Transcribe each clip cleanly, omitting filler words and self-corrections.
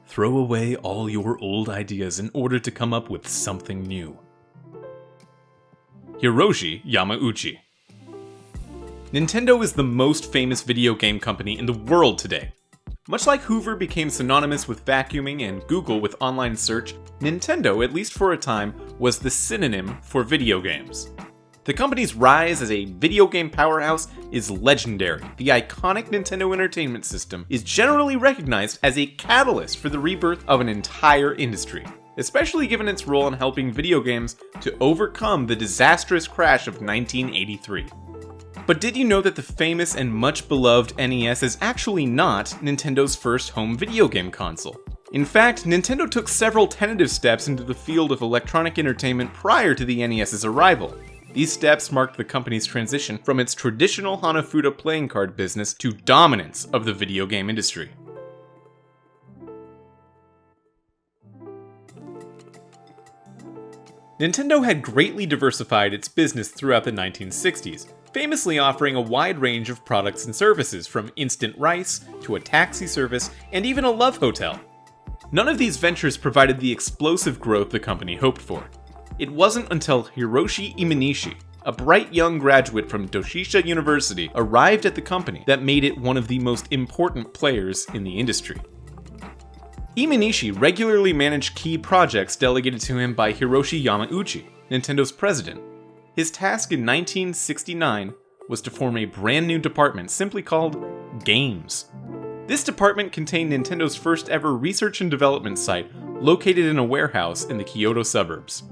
Throw away all your old ideas in order to come up with something new. Hiroshi Yamauchi. Nintendo is the most famous video game company in the world today. Much like Hoover became synonymous with vacuuming and Google with online search, Nintendo, at least for a time, was the synonym for video games. The company's rise as a video game powerhouse is legendary. The iconic Nintendo Entertainment System is generally recognized as a catalyst for the rebirth of an entire industry, especially given its role in helping video games to overcome the disastrous crash of 1983. But did you know that the famous and much beloved NES is actually not Nintendo's first home video game console? In fact, Nintendo took several tentative steps into the field of electronic entertainment prior to the NES's arrival. These steps marked the company's transition from its traditional hanafuda playing card business to dominance of the video game industry. Nintendo had greatly diversified its business throughout the 1960s, famously offering a wide range of products and services, from instant rice to a taxi service and even a love hotel. None of these ventures provided the explosive growth the company hoped for. It wasn't until Hiroshi Imanishi, a bright young graduate from Doshisha University, arrived at the company that made it one of the most important players in the industry. Imanishi regularly managed key projects delegated to him by Hiroshi Yamauchi, Nintendo's president. His task in 1969 was to form a brand new department simply called Games. This department contained Nintendo's first ever research and development site, located in a warehouse in the Kyoto suburbs.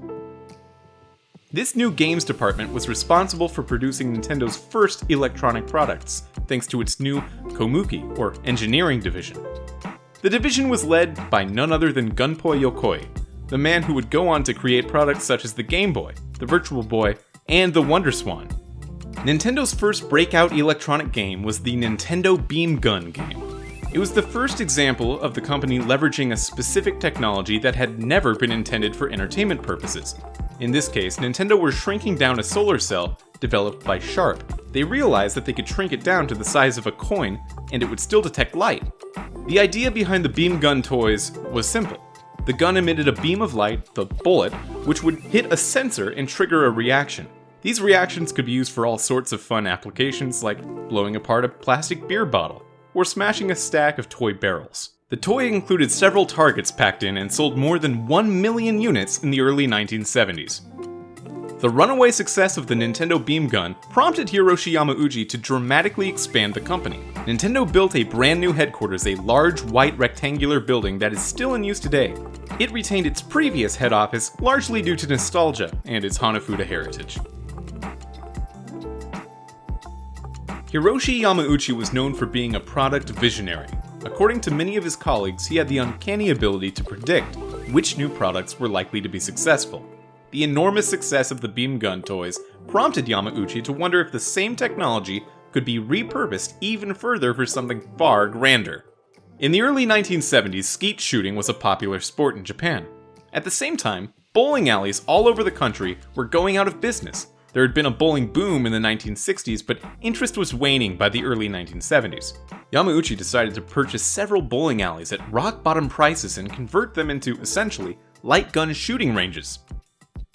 This new games department was responsible for producing Nintendo's first electronic products, thanks to its new Komuki, or engineering division. The division was led by none other than Gunpei Yokoi, the man who would go on to create products such as the Game Boy, the Virtual Boy, and the Wonder Swan. Nintendo's first breakout electronic game was the Nintendo Beam Gun game. It was the first example of the company leveraging a specific technology that had never been intended for entertainment purposes. In this case, Nintendo were shrinking down a solar cell developed by Sharp. They realized that they could shrink it down to the size of a coin and it would still detect light. The idea behind the Beam Gun toys was simple. The gun emitted a beam of light, the bullet, which would hit a sensor and trigger a reaction. These reactions could be used for all sorts of fun applications, like blowing apart a plastic beer bottle, or smashing a stack of toy barrels. The toy included several targets packed in and sold more than 1 million units in the early 1970s. The runaway success of the Nintendo Beam Gun prompted Hiroshi Yamauchi to dramatically expand the company. Nintendo built a brand new headquarters, a large white rectangular building that is still in use today. It retained its previous head office largely due to nostalgia and its hanafuda heritage. Hiroshi Yamauchi was known for being a product visionary. According to many of his colleagues, he had the uncanny ability to predict which new products were likely to be successful. The enormous success of the Beam Gun toys prompted Yamauchi to wonder if the same technology could be repurposed even further for something far grander. In the early 1970s, skeet shooting was a popular sport in Japan. At the same time, bowling alleys all over the country were going out of business. There had been a bowling boom in the 1960s, but interest was waning by the early 1970s. Yamauchi decided to purchase several bowling alleys at rock-bottom prices and convert them into, essentially, light gun shooting ranges.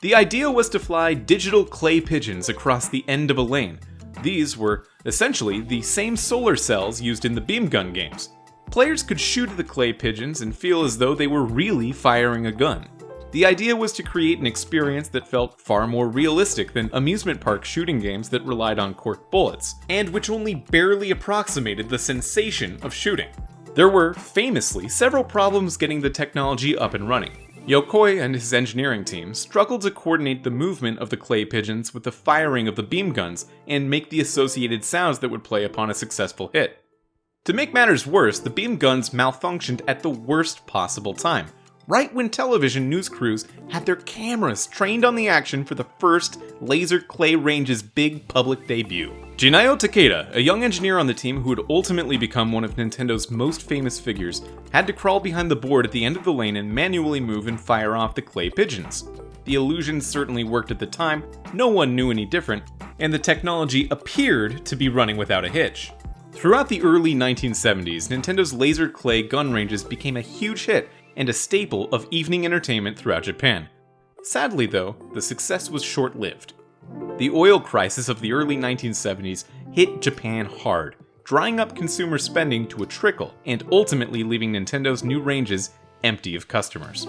The idea was to fly digital clay pigeons across the end of a lane. These were, essentially, the same solar cells used in the Beam Gun games. Players could shoot at the clay pigeons and feel as though they were really firing a gun. The idea was to create an experience that felt far more realistic than amusement park shooting games that relied on corked bullets, and which only barely approximated the sensation of shooting. There were, famously, several problems getting the technology up and running. Yokoi and his engineering team struggled to coordinate the movement of the clay pigeons with the firing of the beam guns and make the associated sounds that would play upon a successful hit. To make matters worse, the beam guns malfunctioned at the worst possible time, right when television news crews had their cameras trained on the action for the first Laser Clay Range's big public debut. Jinayo Takeda, a young engineer on the team who would ultimately become one of Nintendo's most famous figures, had to crawl behind the board at the end of the lane and manually move and fire off the clay pigeons. The illusion certainly worked at the time, no one knew any different, and the technology appeared to be running without a hitch. Throughout the early 1970s, Nintendo's laser clay gun ranges became a huge hit and a staple of evening entertainment throughout Japan. Sadly though, the success was short-lived. The oil crisis of the early 1970s hit Japan hard, drying up consumer spending to a trickle and ultimately leaving Nintendo's new ranges empty of customers.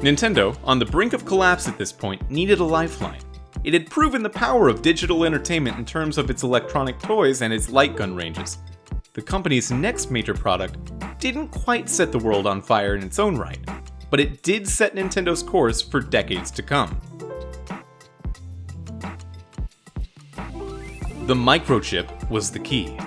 Nintendo, on the brink of collapse at this point, needed a lifeline. It had proven the power of digital entertainment in terms of its electronic toys and its light gun ranges. The company's next major product didn't quite set the world on fire in its own right, but it did set Nintendo's course for decades to come. The microchip was the key.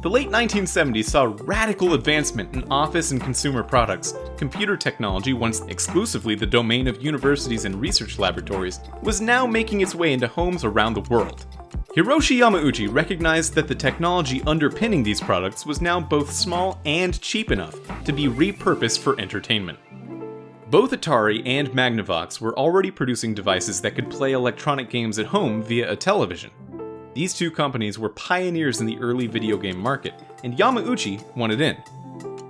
The late 1970s saw radical advancement in office and consumer products. Computer technology, once exclusively the domain of universities and research laboratories, was now making its way into homes around the world. Hiroshi Yamauchi recognized that the technology underpinning these products was now both small and cheap enough to be repurposed for entertainment. Both Atari and Magnavox were already producing devices that could play electronic games at home via a television. These two companies were pioneers in the early video game market, and Yamauchi wanted in.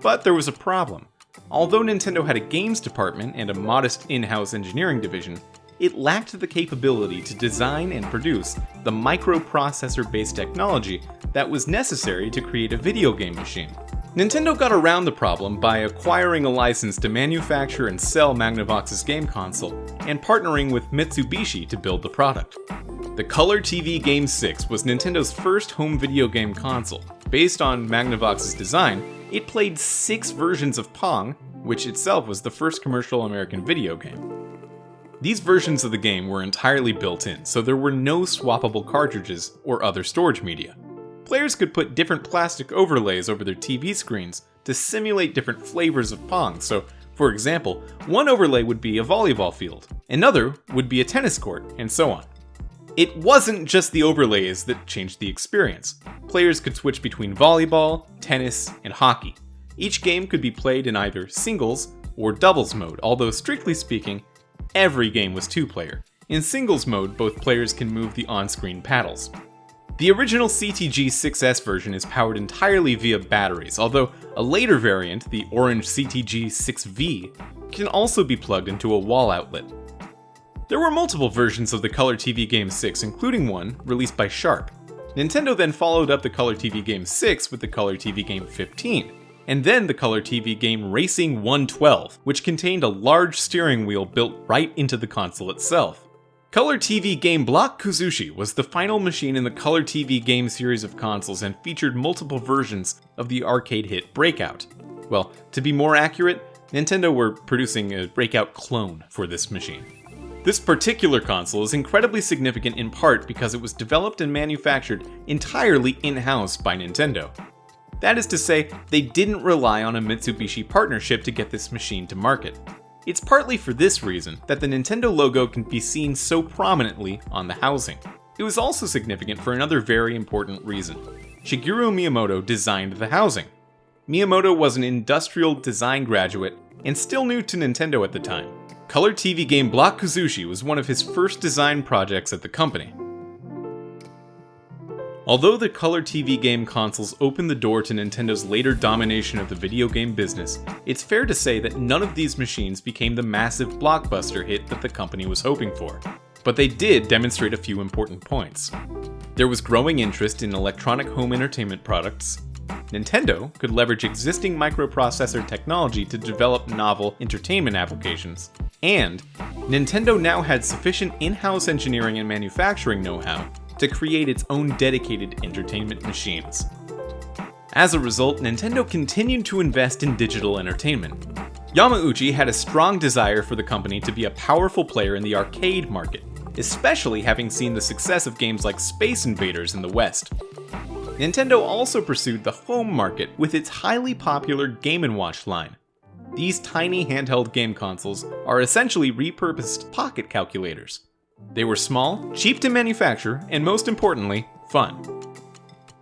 But there was a problem. Although Nintendo had a games department and a modest in-house engineering division, it lacked the capability to design and produce the microprocessor-based technology that was necessary to create a video game machine. Nintendo got around the problem by acquiring a license to manufacture and sell Magnavox's game console, and partnering with Mitsubishi to build the product. The Color TV Game 6 was Nintendo's first home video game console. Based on Magnavox's design, it played 6 versions of Pong, which itself was the first commercial American video game. These versions of the game were entirely built in, so there were no swappable cartridges or other storage media. Players could put different plastic overlays over their TV screens to simulate different flavors of Pong, so for example, one overlay would be a volleyball field, another would be a tennis court, and so on. It wasn't just the overlays that changed the experience. Players could switch between volleyball, tennis, and hockey. Each game could be played in either singles or doubles mode, although strictly speaking, every game was 2-player. In singles mode, both players can move the on-screen paddles. The original CTG 6S version is powered entirely via batteries, although a later variant, the orange CTG 6V, can also be plugged into a wall outlet. There were multiple versions of the Color TV Game 6, including one released by Sharp. Nintendo then followed up the Color TV Game 6 with the Color TV Game 15, and then the Color TV Game Racing 112, which contained a large steering wheel built right into the console itself. Color TV Game Block Kuzushi was the final machine in the Color TV Game series of consoles and featured multiple versions of the arcade hit Breakout. Well, to be more accurate, Nintendo were producing a Breakout clone for this machine. This particular console is incredibly significant in part because it was developed and manufactured entirely in-house by Nintendo. That is to say, they didn't rely on a Mitsubishi partnership to get this machine to market. It's partly for this reason that the Nintendo logo can be seen so prominently on the housing. It was also significant for another very important reason. Shigeru Miyamoto designed the housing. Miyamoto was an industrial design graduate and still new to Nintendo at the time. Color TV Game Block Kuzushi was one of his first design projects at the company. Although the Color TV game consoles opened the door to Nintendo's later domination of the video game business, it's fair to say that none of these machines became the massive blockbuster hit that the company was hoping for. But they did demonstrate a few important points. There was growing interest in electronic home entertainment products. Nintendo could leverage existing microprocessor technology to develop novel entertainment applications. And Nintendo now had sufficient in-house engineering and manufacturing know-how to create its own dedicated entertainment machines. As a result, Nintendo continued to invest in digital entertainment. Yamauchi had a strong desire for the company to be a powerful player in the arcade market, especially having seen the success of games like Space Invaders in the West. Nintendo also pursued the home market with its highly popular Game & Watch line. These tiny handheld game consoles are essentially repurposed pocket calculators. They were small, cheap to manufacture, and most importantly, fun.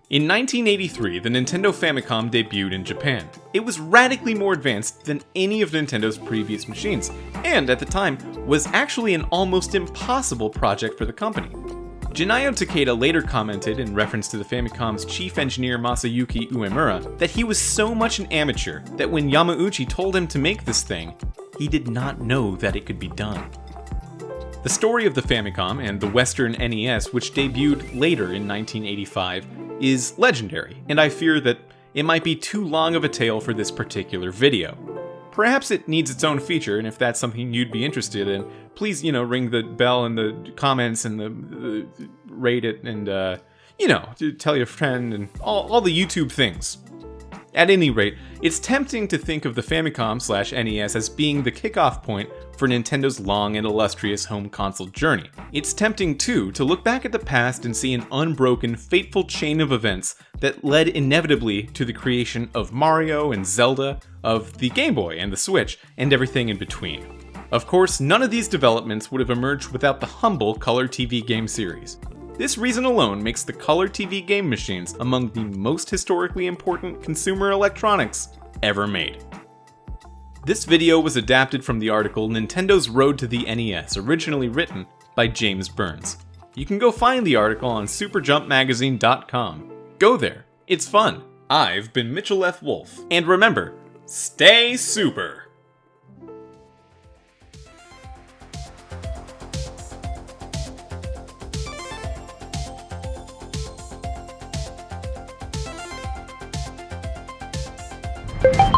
In 1983, the Nintendo Famicom debuted in Japan. It was radically more advanced than any of Nintendo's previous machines, and at the time, was actually an almost impossible project for the company. Jinayo Takeda later commented, in reference to the Famicom's chief engineer Masayuki Uemura, that he was so much an amateur that when Yamauchi told him to make this thing, he did not know that it could be done. The story of the Famicom and the Western NES, which debuted later in 1985, is legendary, and I fear that it might be too long of a tale for this particular video. Perhaps it needs its own feature, and if that's something you'd be interested in, please, ring the bell in the comments and the rate it and, tell your friend and all the YouTube things. At any rate, it's tempting to think of the Famicom/NES as being the kickoff point for Nintendo's long and illustrious home console journey. It's tempting, too, to look back at the past and see an unbroken, fateful chain of events that led inevitably to the creation of Mario and Zelda, of the Game Boy and the Switch, and everything in between. Of course, none of these developments would have emerged without the humble Color TV game series. This reason alone makes the Color TV game machines among the most historically important consumer electronics ever made. This video was adapted from the article Nintendo's Road to the NES, originally written by James Burns. You can go find the article on SuperJumpMagazine.com. Go there, it's fun. I've been Mitchell F. Wolf, and remember, stay super! You